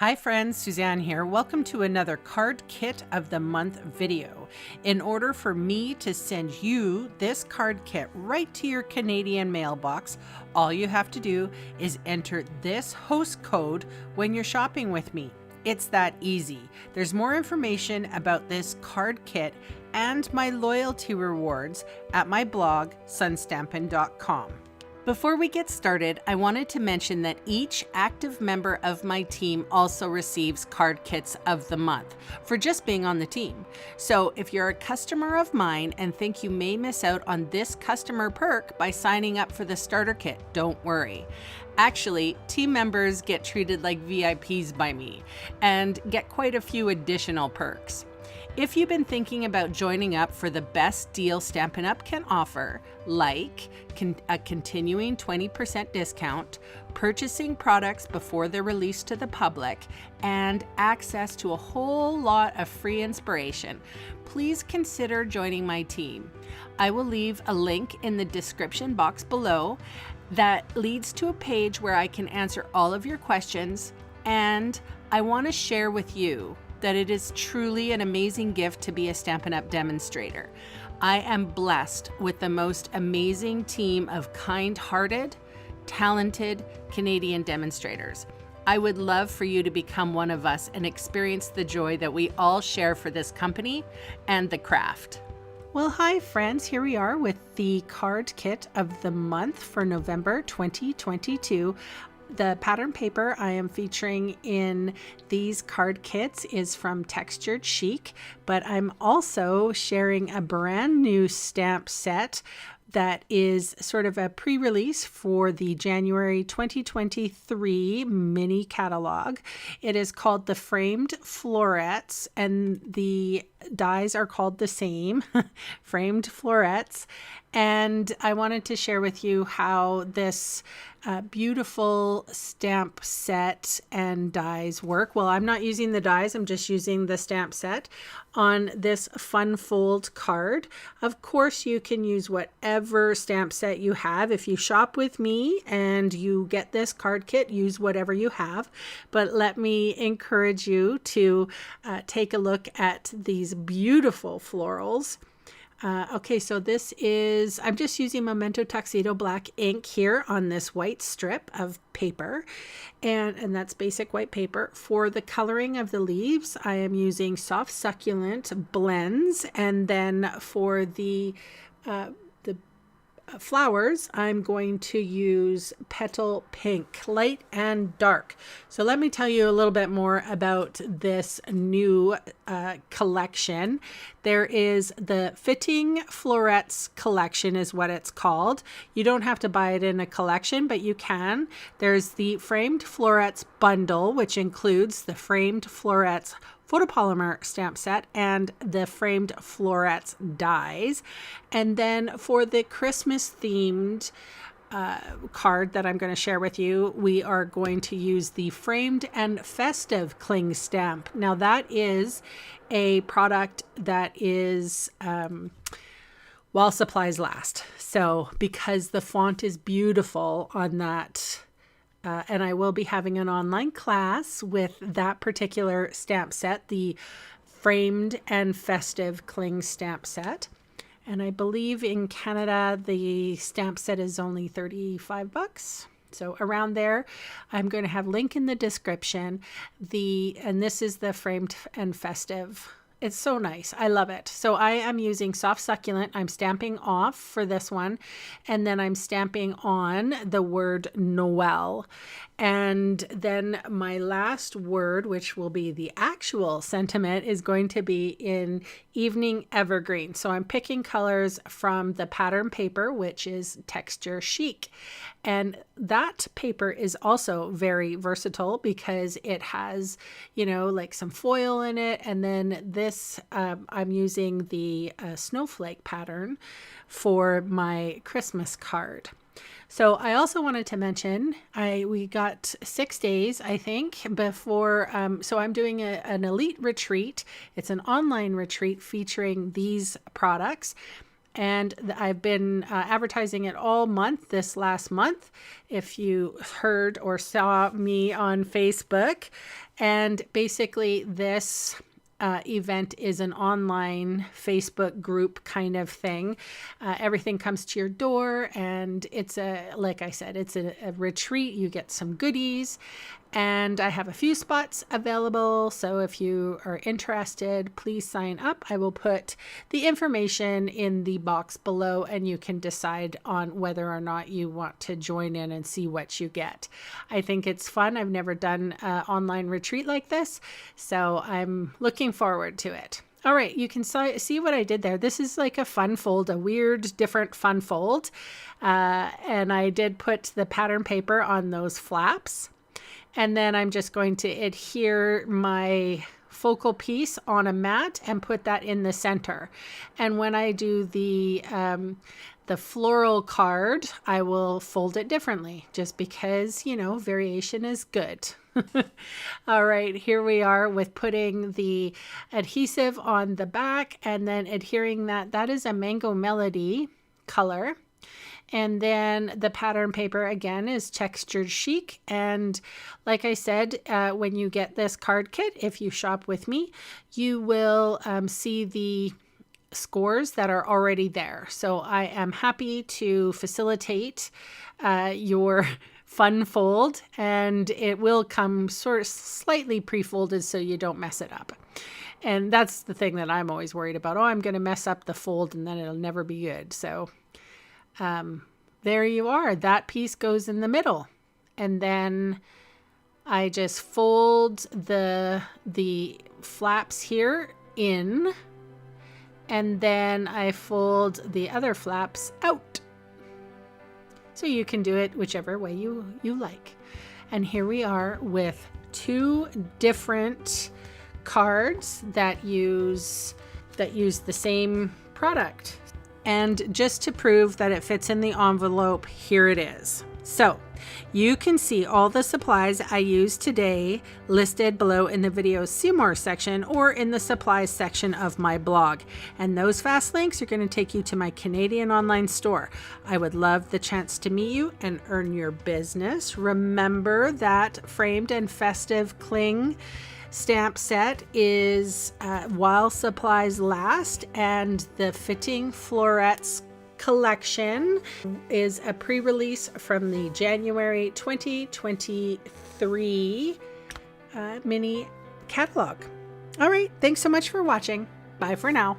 Hi friends, Suzanne here. Welcome to another Card Kit of the Month video. In order for me to send you this card kit right to your Canadian mailbox, all you have to do is enter this host code when you're shopping with me. It's that easy. There's more information about this card kit and my loyalty rewards at my blog, sunstampin.com. Before we get started, I wanted to mention that each active member of my team also receives card kits of the month for just being on the team. So if you're a customer of mine and think you may miss out on this customer perk by signing up for the starter kit, don't worry. Actually, team members get treated like VIPs by me and get quite a few additional perks. If you've been thinking about joining up for the best deal Stampin' Up! Can offer, like a continuing 20% discount, purchasing products before they're released to the public, and access to a whole lot of free inspiration, please consider joining my team. I will leave a link in the description box below that leads to a page where I can answer all of your questions, and I want to share with you that it is truly an amazing gift to be a Stampin' Up! Demonstrator. I am blessed with the most amazing team of kind-hearted, talented Canadian demonstrators. I would love for you to become one of us and experience the joy that we all share for this company and the craft. Well, hi friends, here we are with the card kit of the month for November 2022. The pattern paper I am featuring in these card kits is from Textured Chic, but I'm also sharing a brand new stamp set that is sort of a pre-release for the January 2023 mini catalog. It is called the Framed Florets, and the dies are called the same, Framed Florets. And I wanted to share with you how this beautiful stamp set and dies work. Well, I'm not using the dies, I'm just using the stamp set on this fun fold card. Of course, you can use whatever stamp set you have. If you shop with me and you get this card kit, use whatever you have. But let me encourage you to take a look at these beautiful florals. Okay, so this is, I'm just using Memento Tuxedo black ink here on this white strip of paper, and that's basic white paper. For the coloring of the leaves, I am using Soft Succulent blends, and then for the flowers, I'm going to use Petal Pink, light and dark. So let me tell you a little bit more about this new collection. There is the Fitting Florets collection is what it's called. You don't have to buy it in a collection, but you can. There's the Framed Florets bundle, which includes the Framed Florets photopolymer stamp set and the Framed Florets dies. And then for the Christmas themed card that I'm going to share with you, we are going to use the Framed and Festive Cling Stamp. Now that is a product that is while supplies last. So because the font is beautiful on that, and I will be having an online class with that particular stamp set, the Framed and Festive Cling Stamp Set. And I believe in Canada, the stamp set is only $35. So around there, I'm going to have link in the description. And this is the Framed and Festive. It's so nice. I love it. So I am using Soft Succulent. I'm stamping off for this one. And then I'm stamping on the word Noel. And then my last word, which will be the actual sentiment, is going to be in Evening Evergreen. So I'm picking colors from the pattern paper, which is Texture Chic. And that paper is also very versatile because it has, you know, like some foil in it. And then this, I'm using the snowflake pattern for my Christmas card. So I also wanted to mention, we got 6 days, I think, before, so I'm doing an elite retreat. It's an online retreat featuring these products. And I've been advertising it all month, this last month, if you heard or saw me on Facebook. And basically this event is an online Facebook group kind of thing. Everything comes to your door, and it's like I said, it's a retreat. You get some goodies, and I have a few spots available. So if you are interested, please sign up. I will put the information in the box below, and you can decide on whether or not you want to join in and see what you get. I think it's fun. I've never done an online retreat like this, so I'm looking forward to it. All right, you can see what I did there. This is like a fun fold, a weird, different fun fold. And I did put the pattern paper on those flaps. And then I'm just going to adhere my focal piece on a mat and put that in the center. And when I do the floral card, I will fold it differently, just because, you know, variation is good. All right, here we are with putting the adhesive on the back and then adhering that. That is a Mango Melody color. And then the pattern paper again is Textured Chic. And like I said, when you get this card kit, if you shop with me, you will see the scores that are already there. So I am happy to facilitate your fun fold, and it will come sort of slightly pre-folded so you don't mess it up. And that's the thing that I'm always worried about. Oh, I'm going to mess up the fold and then it'll never be good. So there you are. That piece goes in the middle. And then I just fold the flaps here in, and then I fold the other flaps out. So you can do it whichever way you like. And here we are with two different cards that use the same product. And just to prove that it fits in the envelope, here it is. So you can see all the supplies I used today listed below in the video See More section or in the supplies section of my blog. And those fast links are going to take you to my Canadian online store. I would love the chance to meet you and earn your business. Remember that framed and festive cling stamp set is while supplies last, and the fitting florets collection is a pre-release from the January 2023 mini catalog. All right, thanks so much for watching. Bye for now.